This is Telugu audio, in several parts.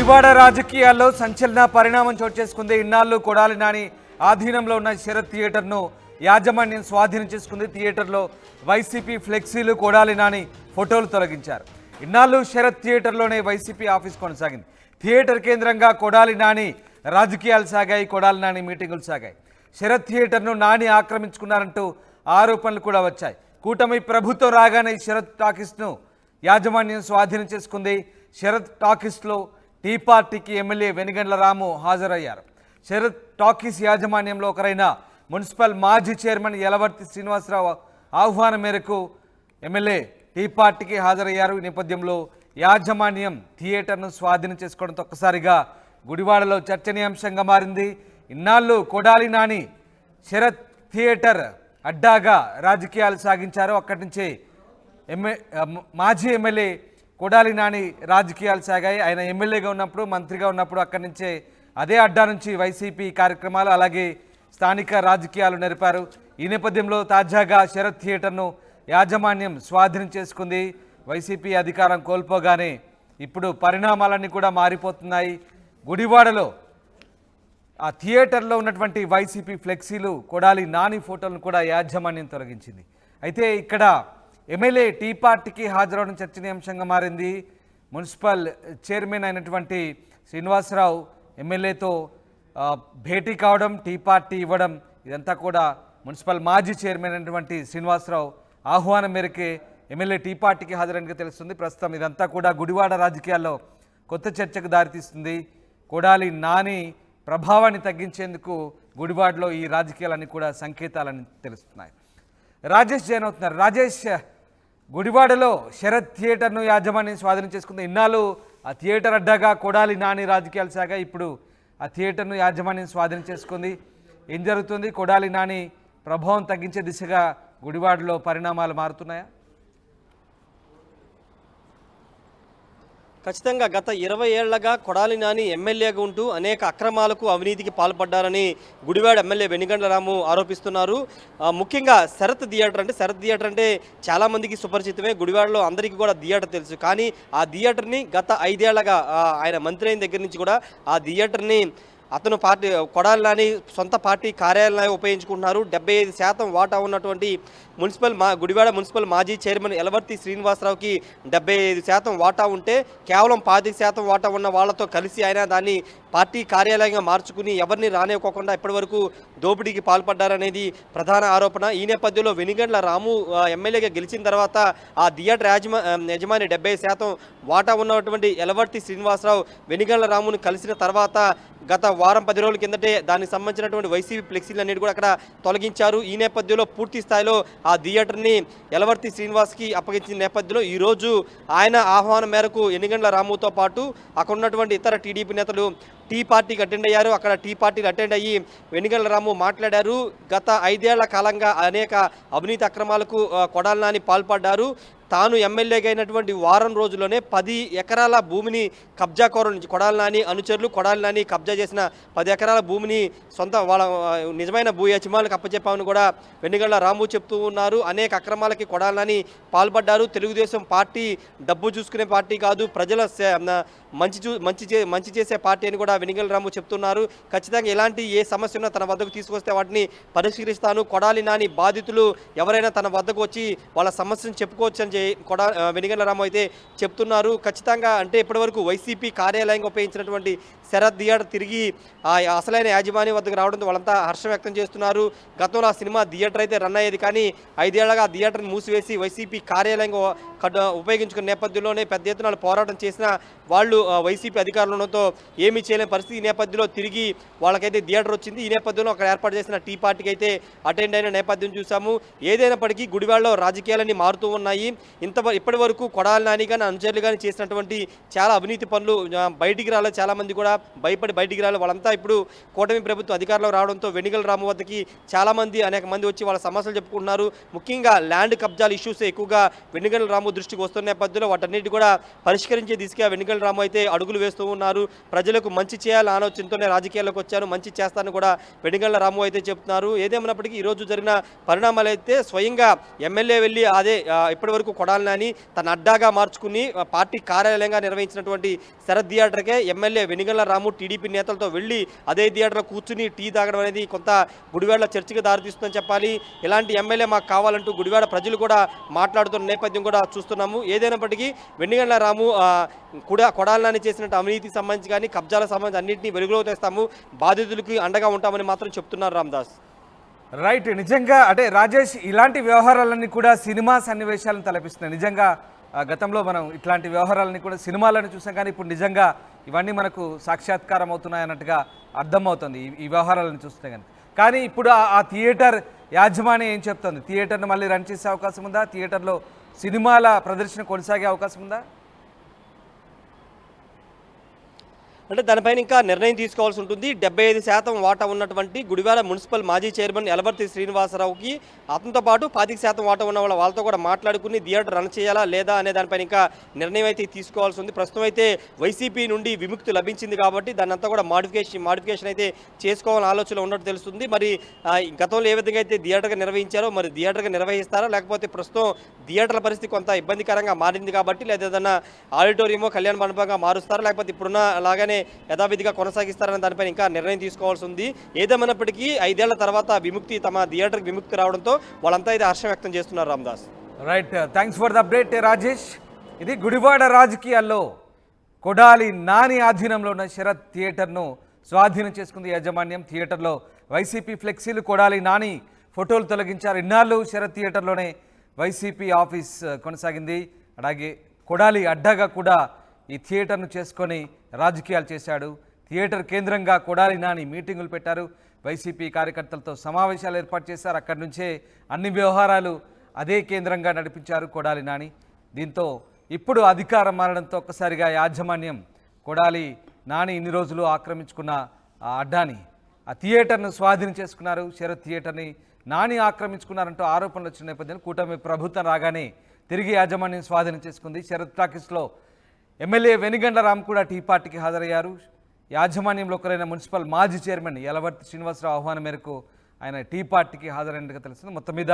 గుడివాడ రాజకీయాల్లో సంచలన పరిణామం చోటు చేసుకుంది. ఇన్నాళ్ళు కొడాలి నాని ఆధీనంలో ఉన్న శరత్ థియేటర్ను యాజమాన్యం స్వాధీనం చేసుకుంది. థియేటర్లో వైసీపీ ఫ్లెక్సీలు, కొడాలి నాని ఫోటోలు తొలగించారు. ఇన్నాళ్ళు శరత్ థియేటర్లోనే వైసీపీ ఆఫీస్ కొనసాగింది. థియేటర్ కేంద్రంగా కొడాలి నాని రాజకీయాలు సాగాయి, కొడాలి నాని మీటింగులు సాగాయి. శరత్ థియేటర్ను నాని ఆక్రమించుకున్నారంటూ ఆరోపణలు కూడా వచ్చాయి. కూటమి ప్రభుత్వం రాగానే శరత్ టాకీస్ను యాజమాన్యం స్వాధీనం చేసుకుంది. శరత్ టాకీస్లో టీ పార్టీకి ఎమ్మెల్యే వెనిగండ్ల రాము హాజరయ్యారు. శరత్ టాకీస్ యాజమాన్యంలో ఒకరైన మున్సిపల్ మాజీ చైర్మన్ యలవర్తి శ్రీనివాసరావు ఆహ్వానం మేరకు ఎమ్మెల్యే టీ పార్టీకి హాజరయ్యారు. ఈ నేపథ్యంలో యాజమాన్యం థియేటర్ను స్వాధీనం చేసుకోవడంతో ఒక్కసారిగా గుడివాడలో చర్చనీయాంశంగా మారింది. ఇన్నాళ్ళు కొడాలి నాని శరత్ థియేటర్ అడ్డాగా రాజకీయాలు సాగించారు. అక్కడి నుంచి మాజీ ఎమ్మెల్యే కొడాలి నాని రాజకీయాలు సాగాయి. ఆయన ఎమ్మెల్యేగా ఉన్నప్పుడు, మంత్రిగా ఉన్నప్పుడు అక్కడి నుంచే అదే అడ్డా నుంచి వైసీపీ కార్యక్రమాలు, అలాగే స్థానిక రాజకీయాలు నెరిపారు. ఈ నేపథ్యంలో తాజాగా శరత్ థియేటర్ను యాజమాన్యం స్వాధీనం చేసుకుంది. వైసీపీ అధికారం కోల్పోగానే ఇప్పుడు పరిణామాలన్నీ కూడా మారిపోతున్నాయి. గుడివాడలో ఆ థియేటర్లో ఉన్నటువంటి వైసీపీ ఫ్లెక్సీలు, కొడాలి నాని ఫోటోలను కూడా యాజమాన్యం తొలగించింది. అయితే ఇక్కడ ఎమ్మెల్యే టీ పార్టీకి హాజరవడం చర్చనీయాంశంగా మారింది. మున్సిపల్ చైర్మన్ అయినటువంటి శ్రీనివాసరావు ఎమ్మెల్యేతో భేటీ కావడం, టీ పార్టీ ఇవ్వడం, ఇదంతా కూడా మున్సిపల్ మాజీ చైర్మన్ అయినటువంటి శ్రీనివాసరావు ఆహ్వానం మేరకే ఎమ్మెల్యే టీ పార్టీకి హాజరైనట్టుగా తెలుస్తుంది. ప్రస్తుతం ఇదంతా కూడా గుడివాడ రాజకీయాల్లో కొత్త చర్చకు దారితీస్తుంది. కొడాలి నాని ప్రభావాన్ని తగ్గించేందుకు గుడివాడలో ఈ రాజకీయాలన్నీ కూడా సంకేతాలని తెలుస్తున్నాయి. రాజేష్ జైన్ అవుతున్నారు. రాజేష్, గుడివాడలో శరత్ థియేటర్ను యాజమాన్యం స్వాధీనం చేసుకుంది. ఇన్నాళ్ళు ఆ థియేటర్ అడ్డాగా కొడాలి నాని రాజకీయాలు సాగా, ఇప్పుడు ఆ థియేటర్ను యాజమాన్యం స్వాధీనం చేసుకుంది. ఏం జరుగుతుంది? కొడాలి నాని ప్రభావం తగ్గించే దిశగా గుడివాడలో పరిణామాలు మారుతున్నాయా? ఖచ్చితంగా గత 20 ఏళ్లగా కొడాలి నాని ఎమ్మెల్యేగా ఉంటూ అనేక అక్రమాలకు, అవినీతికి పాల్పడ్డారని గుడివాడ ఎమ్మెల్యే వెనిగండ్ల రాము ఆరోపిస్తున్నారు. ముఖ్యంగా శరత్ థియేటర్ అంటే చాలామందికి సుపరిచితమే. గుడివాడలో అందరికీ కూడా థియేటర్ తెలుసు. కానీ ఆ థియేటర్ని గత 5 ఏళ్లగా ఆయన మంత్రి అయిన దగ్గర నుంచి కూడా ఆ థియేటర్ని అతను కొడాలి నాని సొంత పార్టీ కార్యాలయాన్ని ఉపయోగించుకుంటున్నారు. 75% వాటా ఉన్నటువంటి గుడివాడ మున్సిపల్ మాజీ చైర్మన్ యలవర్తి శ్రీనివాసరావుకి 75% వాటా ఉంటే కేవలం 25% వాటా ఉన్న వాళ్ళతో కలిసి ఆయన దాన్ని పార్టీ కార్యాలయంగా మార్చుకుని ఎవరిని రానివ్వకుండా ఇప్పటివరకు దోపిడీకి పాల్పడ్డారనేది ప్రధాన ఆరోపణ. ఈ నేపథ్యంలో వెనిగండ్ల రాము ఎమ్మెల్యేగా గెలిచిన తర్వాత ఆ థియేటర్ యజమాని 70% వాటా ఉన్నటువంటి యలవర్తి శ్రీనివాసరావు వెనిగండ్ల రామును కలిసిన తర్వాత గత వారం 10 రోజుల కిందటే దానికి సంబంధించినటువంటి వైసీపీ ఫ్లెక్సీలు అన్నిటి కూడా అక్కడ తొలగించారు. ఈ నేపథ్యంలో పూర్తి స్థాయిలో ఆ థియేటర్ని యలవర్తి శ్రీనివాస్కి అప్పగించిన నేపథ్యంలో ఈరోజు ఆయన ఆహ్వానం మేరకు వెనిగండ్ల రాముతో పాటు అక్కడ ఉన్నటువంటి ఇతర టీడీపీ నేతలు టీ పార్టీకి అటెండ్ అయ్యారు. అక్కడ టీ పార్టీకి అటెండ్ అయ్యి వెనిగండ్ల రాము మాట్లాడారు. గత 5 ఏళ్ల కాలంగా అనేక అవినీతి అక్రమాలకు కొడాలి నాని పాల్పడ్డారు. తాను ఎమ్మెల్యేగా అయినటువంటి వారం రోజుల్లోనే 10 ఎకరాల భూమిని కబ్జాకోరుల నుంచి కొడాలి నాని అనుచరులు కొడాలి నాని కబ్జా చేసిన 10 ఎకరాల భూమిని సొంత వాళ్ళ నిజమైన భూ యజమానులకు అప్పచెప్పామని కూడా వెనిగండ్ల రాము చెప్తూ ఉన్నారు. అనేక అక్రమాలకి కొడాలి నాని పాల్పడ్డారు. తెలుగుదేశం పార్టీ డబ్బు చూసుకునే పార్టీ కాదు, ప్రజల మంచి చేసే పార్టీ అని కూడా వెనిగండ్ల రాము చెప్తున్నారు. ఖచ్చితంగా ఎలాంటి ఏ సమస్య ఉన్నా తన వద్దకు తీసుకొస్తే వాటిని పరిష్కరిస్తాను. కొడాలి నాని బాధితులు ఎవరైనా తన వద్దకు వచ్చి వాళ్ళ సమస్యను చెప్పుకోవచ్చు అని వెనిగండ్ల రాము అయితే చెప్తున్నారు. ఖచ్చితంగా అంటే ఇప్పటివరకు వైసీపీ కార్యాలయంగా ఉపయోగించినటువంటి శరత్ థియేటర్ తిరిగి అసలైన యాజమాన్యం వద్దకు రావడంతో వాళ్ళంతా హర్షం వ్యక్తం చేస్తున్నారు. గతంలో ఆ సినిమా థియేటర్ అయితే రన్ అయ్యేది, కానీ 5 ఏళ్లగా ఆ థియేటర్ని మూసివేసి వైసీపీ కార్యాలయంగా ఉపయోగించుకున్న నేపథ్యంలోనే పెద్ద ఎత్తున పోరాటం చేసిన వాళ్ళు వైసీపీ అధికారంలో ఏమీ చేయలేని పరిస్థితి. ఈ నేపథ్యంలో తిరిగి వాళ్ళకైతే థియేటర్ వచ్చింది. ఈ నేపథ్యంలో అక్కడ ఏర్పాటు చేసిన టీ పార్టీకి అయితే అటెండ్ అయిన నేపథ్యం చూసాము. ఏదైనప్పటికీ గుడివాడలో రాజకీయాలన్నీ మారుతూ ఉన్నాయి. ఇప్పటి వరకు కొడాలి నాని కానీ అనుచరులు కానీ చేసినటువంటి చాలా అవినీతి పనులు బయటికి రాలేదు. చాలామంది కూడా భయపడి బయటికి రాలేదు. వాళ్ళంతా ఇప్పుడు కూటమి ప్రభుత్వం అధికారంలో రావడంతో వెనిగండ్ల రాము వద్దకి చాలామంది అనేక మంది వచ్చి వాళ్ళ సమస్యలు చెప్పుకుంటున్నారు. ముఖ్యంగా ల్యాండ్ కబ్జాల ఇష్యూస్ ఎక్కువగా వెనిగండ్ల రాము దృష్టికి వస్తున్న నేపథ్యంలో వాటన్నిటి కూడా పరిష్కరించే దిశగా వెనిగండ్ల రాము అయితే అడుగులు వేస్తూ ఉన్నారు. ప్రజలకు మంచి చేయాలనే ఆలోచనతోనే రాజకీయాల్లోకి వచ్చాను, మంచి చేస్తానని కూడా వెనిగండ్ల రాము అయితే చెప్తున్నారు. ఏదేమైనప్పటికీ ఈరోజు జరిగిన పరిణామాలు అయితే స్వయంగా ఎమ్మెల్యే వెళ్ళి అదే ఇప్పటివరకు కొడాలి నాని తన అడ్డాగా మార్చుకుని పార్టీ కార్యాలయంగా నిర్వహించినటువంటి శరత్ థియేటర్కే ఎమ్మెల్యే వెనిగండ్ల రాము టీడీపీ నేతలతో వెళ్ళి అదే థియేటర్లో కూర్చుని టీ తాగడం అనేది కొంత గుడివాడలో చర్చకు దారితీస్తుందని చెప్పాలి. ఇలాంటి ఎమ్మెల్యే మాకు కావాలంటూ గుడివాడ ప్రజలు కూడా మాట్లాడుతున్న నేపథ్యం కూడా చూస్తున్నాము. ఏదైనప్పటికీ వెనిగండ్ల రాము కొడాలి నాని చేసినట్టు అవినీతికి సంబంధించి కానీ కబ్జాలకు సంబంధించి అన్నింటినీ వెలుగులో తెస్తాము, బాధితులకి అండగా ఉంటామని మాత్రం చెప్తున్నారు రామదాస్. రైట్, నిజంగా అంటే రాజేష్ ఇలాంటి వ్యవహారాలన్నీ కూడా సినిమా సన్నివేశాలను తలపిస్తున్నాయి. నిజంగా గతంలో మనం ఇట్లాంటి వ్యవహారాలని కూడా సినిమాలను చూసాం, కానీ ఇప్పుడు నిజంగా ఇవన్నీ మనకు సాక్షాత్కారం అవుతున్నాయి అన్నట్టుగా అర్థమవుతుంది ఈ వ్యవహారాలను చూస్తే కానీ ఇప్పుడు ఆ థియేటర్ యాజమాన్యం ఏం చెప్తుంది? థియేటర్ను మళ్ళీ రన్ చేసే అవకాశం ఉందా? థియేటర్లో సినిమాల ప్రదర్శన కొనసాగే అవకాశం ఉందా? అంటే దానిపైన ఇంకా నిర్ణయం తీసుకోవాల్సి ఉంటుంది. 75% వాటా ఉన్నటువంటి గుడివాడ మున్సిపల్ మాజీ చైర్మన్ ఎలవర్తి శ్రీనివాసరావుకి అతనితో పాటు 25% వాటా ఉన్న వాళ్ళతో కూడా మాట్లాడుకుని థియేటర్ రన్ చేయాలా లేదా అనే దానిపైన ఇంకా నిర్ణయం అయితే తీసుకోవాల్సి ఉంది. ప్రస్తుతం అయితే వైసీపీ నుండి విముక్తి లభించింది కాబట్టి దాన్ని అంతా కూడా మాడిఫికేషన్ అయితే చేసుకోవాలని ఆలోచన ఉన్నట్టు తెలుస్తుంది. మరి గతంలో ఏ విధంగా అయితే థియేటర్గా నిర్వహించారో మరి థియేటర్గా నిర్వహిస్తారా, లేకపోతే ప్రస్తుతం థియేటర్ల పరిస్థితి కొంత ఇబ్బందికరంగా మారింది కాబట్టి లేదా ఏదైనా ఆడిటోరియమో కళ్యాణ మండపంగా మారుస్తారా, లేకపోతే ఇప్పుడున్న అలాగనే యథావిధిగా కొనసాగిస్తారని దానిపైన ఇంకా నిర్ణయం తీసుకోవాల్సి ఉంది. ఏదేమైనప్పటికీ 5 ఏళ్ల తర్వాత తమ థియేటర్కి విముక్తి రావడంతో వాళ్ళంతా ఇది హర్షం వ్యక్తం చేస్తున్నారు Ramdas. Right, thanks for the update Rajesh. ఇది గుడివాడ రాజకీయాల్లో కొడాలి నాని ఆధీనంలో ఉన్న శరత్ థియేటర్ను స్వాధీనం చేసుకుంది యాజమాన్యం. థియేటర్లో వైసీపీ ఫ్లెక్సీలు, కొడాలి నాని ఫోటోలు తొలగించారు. ఇన్నాళ్ళు శరత్ థియేటర్లోనే వైసీపీ ఆఫీస్ కొనసాగింది. అలాగే కొడాలి అడ్డాగా కూడా ఈ థియేటర్ను చేసుకొని రాజకీయాలు చేశాడు. థియేటర్ కేంద్రంగా కొడాలి నాని మీటింగులు పెట్టారు, వైసీపీ కార్యకర్తలతో సమావేశాలు ఏర్పాటు చేశారు. అక్కడి నుంచే అన్ని వ్యవహారాలు అదే కేంద్రంగా నడిపించారు కొడాలి నాని. దీంతో ఇప్పుడు అధికారం మారడంతో ఒక్కసారిగా యాజమాన్యం కొడాలి నాని ఇన్ని రోజులు ఆక్రమించుకున్న ఆ అడ్డాని, ఆ థియేటర్ను స్వాధీనం చేసుకున్నారు. శరత్ థియేటర్ని నాని ఆక్రమించుకున్నారంటూ ఆరోపణలు వచ్చిన నేపథ్యంలో కూటమి ప్రభుత్వం రాగానే తిరిగి యాజమాన్యం స్వాధీనం చేసుకుంది. శరత్ టాకీస్లో ఎమ్మెల్యే వెనిగండ్ల రామ్ కూడా టీ పార్టీకి హాజరయ్యారు. యాజమాన్యంలో ఒకరైన మున్సిపల్ మాజీ చైర్మన్ ఎలవర్తి శ్రీనివాసరావు ఆహ్వానం మేరకు ఆయన టీ పార్టీకి హాజరైనట్టుగా తెలుస్తుంది. మొత్తం మీద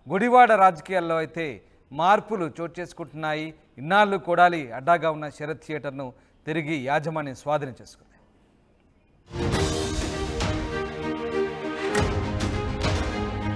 గుడివాడ రాజకీయాల్లో అయితే మార్పులు చోటు చేసుకుంటున్నాయి. ఇన్నాళ్ళు కొడాలి అడ్డాగా ఉన్న శరత్ థియేటర్ను తిరిగి యాజమాన్యం స్వాధీనం చేసుకుంది.